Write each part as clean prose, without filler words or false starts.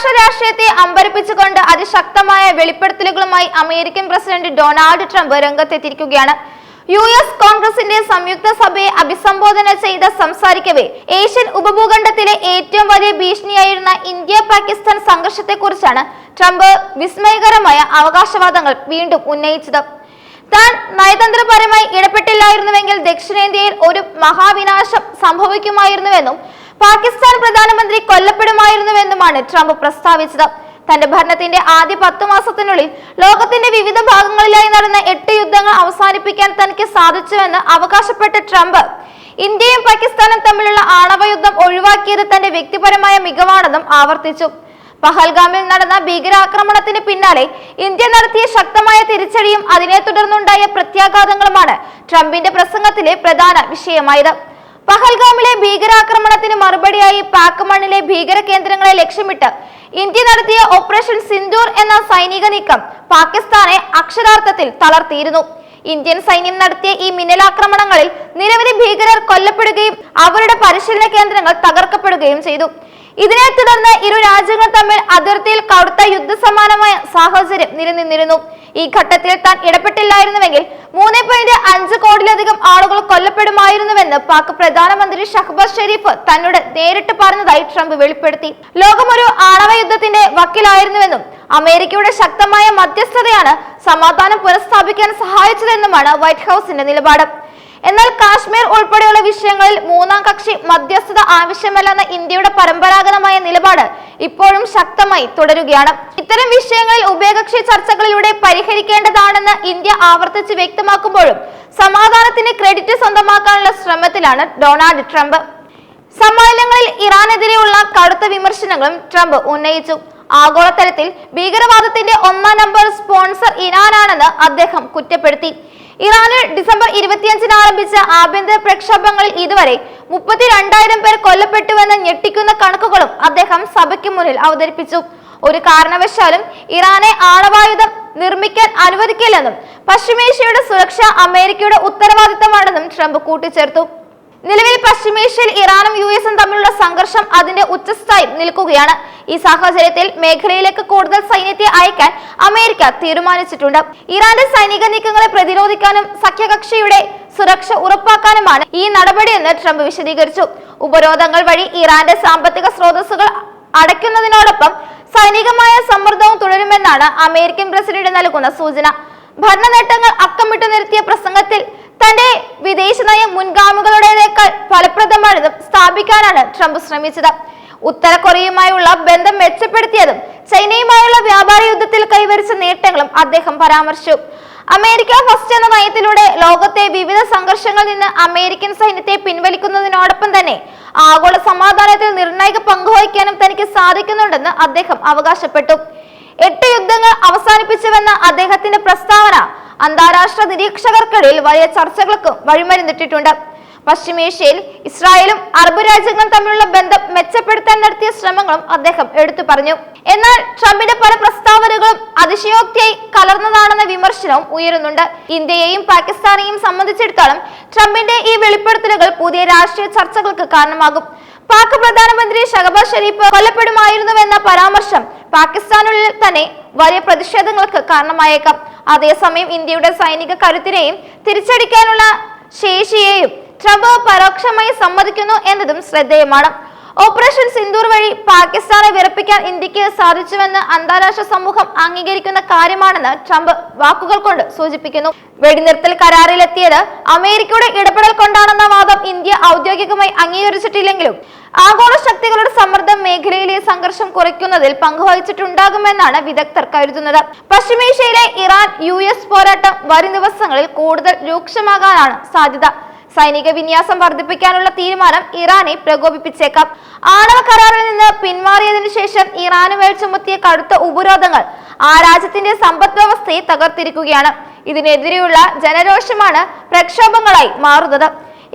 അന്താരാഷ്ട്ര രാഷ്ട്രീയത്തെ അമ്പരപ്പിച്ചുകൊണ്ട് അതിശക്തമായ വെളിപ്പെടുത്തലുകളുമായി അമേരിക്കൻ പ്രസിഡന്റ് ഡൊണാൾഡ് ട്രംപ് രംഗത്തെത്തിയിരിക്കുകയാണ്. US കോൺഗ്രസിന്റെ സംയുക്ത സഭയെ അഭിസംബോധന ചെയ്ത് സംസാരിക്കവേ ഏഷ്യൻ ഉപഭൂഖണ്ഡത്തിലെ ഏറ്റവും വലിയ ഭീഷണിയായിരുന്ന ഇന്ത്യ പാകിസ്ഥാൻ സംഘർഷത്തെക്കുറിച്ചാണ് ട്രംപ് വിസ്മയകരമായ അവകാശവാദങ്ങൾ വീണ്ടും ഉന്നയിച്ചത്. താൻ നയതന്ത്രപരമായി ഇടപെട്ടില്ലായിരുന്നുവെങ്കിൽ ദക്ഷിണേന്ത്യയിൽ ഒരു മഹാവിനാശം സംഭവിക്കുമായിരുന്നുവെന്നും പാകിസ്ഥാൻ പ്രധാനമന്ത്രി കൊല്ലപ്പെടുമായിരുന്നുവെന്നുമാണ് ട്രംപ് പ്രസ്താവിച്ചത്. തന്റെ ഭരണത്തിന്റെ ആദ്യ 10 മാസത്തിനുള്ളിൽ ലോകത്തിന്റെ വിവിധ ഭാഗങ്ങളിലായി നടന്ന 8 യുദ്ധങ്ങൾ അവസാനിപ്പിക്കാൻ തനിക്ക് സാധിച്ചുവെന്ന് അവകാശപ്പെട്ട ട്രംപ് ഇന്ത്യയും പാകിസ്ഥാനും തമ്മിലുള്ള ആണവ യുദ്ധം ഒഴിവാക്കിയത് തന്റെ വ്യക്തിപരമായ മികവാണെന്നും ആവർത്തിച്ചു. പഹൽഗാമിൽ നടന്ന ഭീകരാക്രമണത്തിന് പിന്നാലെ ഇന്ത്യ നടത്തിയ ശക്തമായ തിരിച്ചടിയും അതിനെ തുടർന്നുണ്ടായ പ്രത്യാഘാതങ്ങളുമാണ് ട്രംപിന്റെ പ്രസംഗത്തിലെ പ്രധാന വിഷയമായത്. പഹൽഗാമിലെ ഭീകരാക്രമണത്തിന് മറുപടിയായി പാക് മണ്ണിലെ ഭീകര കേന്ദ്രങ്ങളെ ലക്ഷ്യമിട്ട് ഇന്ത്യ നടത്തിയ ഓപ്പറേഷൻ സിന്ദൂർ എന്ന സൈനിക നീക്കം പാകിസ്ഥാനെ അക്ഷരാർത്ഥത്തിൽ തളർത്തിയിരുന്നു. ഇന്ത്യൻ സൈന്യം നടത്തിയ ഈ മിന്നലാക്രമണങ്ങളിൽ നിരവധി ഭീകരർ കൊല്ലപ്പെടുകയും അവരുടെ പരിശീലന കേന്ദ്രങ്ങൾ തകർക്കപ്പെടുകയും ചെയ്തു. ഇതിനെ തുടർന്ന് ഇരു രാജ്യങ്ങൾ തമ്മിൽ അതിർത്തിയിൽ കടുത്ത യുദ്ധസമാനമായ സാഹചര്യം നിലനിന്നിരുന്നു. ഈ ഘട്ടത്തിൽ താൻ ഇടപെട്ടില്ലായിരുന്നുവെങ്കിൽ 3.5 കോടിയിലധികം ആളുകൾ കൊല്ലപ്പെടുമായിരുന്നുവെന്ന് പാക് പ്രധാനമന്ത്രി ഷഹബാസ് ഷെരീഫ് തന്നോട് നേരിട്ട് പറഞ്ഞതായി ട്രംപ് വെളിപ്പെടുത്തി. ലോകം ഒരു ആണവ യുദ്ധത്തിന്റെ വക്കിലായിരുന്നുവെന്നും അമേരിക്കയുടെ ശക്തമായ മധ്യസ്ഥതയാണ് സമാധാനം പുനഃസ്ഥാപിക്കാൻ സഹായിച്ചതെന്നുമാണ് വൈറ്റ് ഹൗസിന്റെ നിലപാട്. എന്നാൽ കാശ്മീർ ഉൾപ്പെടെയുള്ള വിഷയങ്ങളിൽ മൂന്നാം കക്ഷി മധ്യസ്ഥത ആവശ്യമല്ലെന്ന ഇന്ത്യയുടെ പരമ്പരാഗതമായ നിലപാട് ഇപ്പോഴും ശക്തമായി തുടരുകയാണ്. ഇത്തരം വിഷയങ്ങളിൽ ഉഭയകക്ഷി ചർച്ചകളിലൂടെ പരിഹരിക്കേണ്ടതാണെന്ന് ഇന്ത്യ ആവർത്തിച്ച് വ്യക്തമാക്കുമ്പോഴും സമാധാനത്തിന് ക്രെഡിറ്റ് സ്വന്തമാക്കാനുള്ള ശ്രമത്തിലാണ് ഡൊണാൾഡ് ട്രംപ്. സമ്മേളനങ്ങളിൽ ഇറാനെതിരെയുള്ള കടുത്ത വിമർശനങ്ങളും ട്രംപ് ഉന്നയിച്ചു. ആഗോളതലത്തിൽ ഭീകരവാദത്തിന്റെ 1-ാം നമ്പർ സ്പോൺസർ ഇറാനാണെന്ന് അദ്ദേഹം കുറ്റപ്പെടുത്തി. ഇറാനിൽ ഡിസംബർ 25-ന് ആരംഭിച്ച ആഭ്യന്തര പ്രക്ഷോഭങ്ങളിൽ ഇതുവരെ 32,000 പേർ കൊല്ലപ്പെട്ടുവെന്ന ഞെട്ടിക്കുന്ന കണക്കുകളും അദ്ദേഹം സഭയ്ക്ക് മുന്നിൽ അവതരിപ്പിച്ചു. ഒരു കാരണവശാലും ഇറാനെ ആണവായുധം നിർമ്മിക്കാൻ അനുവദിക്കില്ലെന്നും പശ്ചിമേഷ്യയുടെ സുരക്ഷ അമേരിക്കയുടെ ഉത്തരവാദിത്തമാണെന്നും ട്രംപ് കൂട്ടിച്ചേർത്തു. നിലവിൽ പശ്ചിമേഷ്യയിൽ ഇറാനും US-ഉം തമ്മിലുള്ള സംഘർഷം അതിന്റെ ഉച്ചസ്ഥായി നിൽക്കുകയാണ്. ഈ സാഹചര്യത്തിൽ മേഖലയിലേക്ക് കൂടുതൽ സൈന്യത്തെ അയക്കാൻ അമേരിക്ക തീരുമാനിച്ചിട്ടുണ്ട്. ഇറാന്റെ സൈനിക നീക്കങ്ങളെ പ്രതിരോധിക്കാനും സഖ്യകക്ഷിയുടെ സുരക്ഷ ഉറപ്പാക്കാനുമാണ് ഈ നടപടിയെന്ന് ട്രംപ് വിശദീകരിച്ചു. ഉപരോധങ്ങൾ വഴി ഇറാന്റെ സാമ്പത്തിക സ്രോതസ്സുകൾ അടയ്ക്കുന്നതിനോടൊപ്പം സൈനികമായ സമ്മർദ്ദവും തുടരുമെന്നാണ് അമേരിക്കൻ പ്രസിഡന്റ് നൽകുന്ന സൂചന. ഭരണ നേട്ടങ്ങൾ അക്കമിട്ടു നിർത്തിയ പ്രസംഗത്തിൽ തന്റെ വിദേശ നയം മുൻഗാമികളുടേതേക്കാൾ ഫലപ്രദമാണെന്ന് സ്ഥാപിക്കാനാണ് ട്രംപ് ശ്രമിച്ചത്. ഉത്തര കൊറിയയുമായുള്ള ബന്ധം മെച്ചപ്പെടുത്തിയതും ചൈനയുമായുള്ള വ്യാപാര യുദ്ധത്തിൽ കൈവരിച്ച നേട്ടങ്ങളും അദ്ദേഹം പരാമർശിച്ചു. അമേരിക്ക ഫസ്റ്റ് എന്ന നയത്തിലൂടെ ലോകത്തെ വിവിധ സംഘർഷങ്ങളിൽ നിന്ന് അമേരിക്കൻ സൈന്യത്തെ പിൻവലിക്കുന്നതിനോടൊപ്പം തന്നെ ആഗോള സമാധാനത്തിൽ നിർണായക പങ്കുവഹിക്കാനും തനിക്ക് സാധിക്കുന്നുണ്ടെന്ന് അദ്ദേഹം അവകാശപ്പെട്ടു. 8 യുദ്ധങ്ങൾ അവസാനിപ്പിച്ചുവെന്ന അദ്ദേഹത്തിന്റെ പ്രസ്താവന അന്താരാഷ്ട്ര നിരീക്ഷകർക്കിടയിൽ വലിയ ചർച്ചകൾക്ക് വഴിമരുന്നിട്ടിട്ടുണ്ട്. പശ്ചിമേഷ്യയിൽ ഇസ്രായേലും അറബ് രാജ്യങ്ങളും തമ്മിലുള്ള ബന്ധം മെച്ചപ്പെടുത്താൻ നടത്തിയ ശ്രമങ്ങളും അദ്ദേഹം എടുത്തു പറഞ്ഞു. എന്നാൽ ട്രംപിന്റെ പല പ്രസ്താവനകളും അതിശയോക്തിയായി കലർന്നതാണെന്ന വിമർശനവും ഉയരുന്നുണ്ട്. ഇന്ത്യയെയും പാകിസ്ഥാനെയും സംബന്ധിച്ചിടത്തോളം ട്രംപിന്റെ ഈ വെളിപ്പെടുത്തലുകൾ പുതിയ രാഷ്ട്രീയ ചർച്ചകൾക്ക് കാരണമാകും. പാക് പ്രധാനമന്ത്രി ഷഹബാസ് ഷെരീഫ് കൊല്ലപ്പെടുമായിരുന്നുവെന്ന പരാമർശം പാകിസ്ഥാനുള്ളിൽ തന്നെ വലിയ പ്രതിഷേധങ്ങൾക്ക് കാരണമായേക്കാം. അതേസമയം ഇന്ത്യയുടെ സൈനിക കരുത്തിനെയും തിരിച്ചടിക്കാനുള്ള ശേഷിയെയും ട്രംപ് പരോക്ഷമായി സമ്മതിക്കുന്നു എന്നതും ശ്രദ്ധേയമാണ്. ഓപ്പറേഷൻ സിന്ദൂർ വഴി പാകിസ്ഥാനെ വിറപ്പിക്കാൻ ഇന്ത്യക്ക് സാധിച്ചുവെന്ന് അന്താരാഷ്ട്ര സമൂഹം അംഗീകരിക്കുന്ന കാര്യമാണെന്ന് ട്രംപ് വാക്കുകൾ കൊണ്ട് സൂചിപ്പിക്കുന്നു. വെടിനിർത്തൽ കരാറിലെത്തിയത് അമേരിക്കയുടെ ഇടപെടൽ കൊണ്ടാണെന്ന വാദം ഇന്ത്യ ഔദ്യോഗികമായി അംഗീകരിച്ചിട്ടില്ലെങ്കിലും ആഗോള ശക്തികളുടെ സമ്മർദ്ദം മേഖലയിലെ സംഘർഷം കുറയ്ക്കുന്നതിൽ പങ്കുവഹിച്ചിട്ടുണ്ടാകുമെന്നാണ് വിദഗ്ധർ കരുതുന്നത്. പശ്ചിമേഷ്യയിലെ ഇറാൻ US പോരാട്ടം വരും ദിവസങ്ങളിൽ കൂടുതൽ രൂക്ഷമാകാനാണ് സാധ്യത. സൈനിക വിന്യാസം വർദ്ധിപ്പിക്കാനുള്ള തീരുമാനം ഇറാനെ പ്രകോപിപ്പിച്ചേക്കാം. ആണവ കരാറിൽ നിന്ന് പിന്മാറിയതിനു ശേഷം ഇറാനുമേൽ ചുമത്തിയ കടുത്ത ഉപരോധങ്ങൾ ആ രാജ്യത്തിന്റെ സമ്പദ് വ്യവസ്ഥയെ തകർത്തിരിക്കുകയാണ്. ഇതിനെതിരെയുള്ള ജനരോഷമാണ് പ്രക്ഷോഭങ്ങളായി മാറുന്നത്.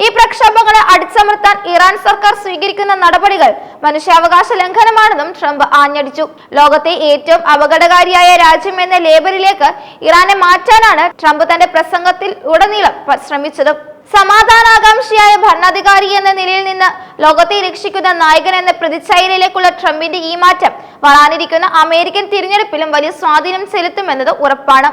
ഈ പ്രക്ഷോഭങ്ങളെ അടിച്ചമർത്താൻ ഇറാൻ സർക്കാർ സ്വീകരിക്കുന്ന നടപടികൾ മനുഷ്യാവകാശ ലംഘനമാണെന്നും ട്രംപ് ആഞ്ഞടിച്ചു. ലോകത്തെ ഏറ്റവും അപകടകാരിയായ രാജ്യം എന്ന ലേബലിലേക്ക് ഇറാനെ മാറ്റാനാണ് ട്രംപ് തന്റെ പ്രസംഗത്തിൽ ഉടനീളം ശ്രമിച്ചത്. സമാധാനാകാംക്ഷിയായ ഭരണാധികാരി എന്ന നിലയിൽ നിന്ന് ലോകത്തെ രക്ഷിക്കുന്ന നായകൻ എന്ന പ്രതിച്ഛായയിലേക്കുള്ള ട്രംപിന്റെ ഈ മാറ്റം വരാനിരിക്കുന്ന അമേരിക്കൻ തിരഞ്ഞെടുപ്പിലും വലിയ സ്വാധീനം ചെലുത്തുമെന്നത് ഉറപ്പാണ്.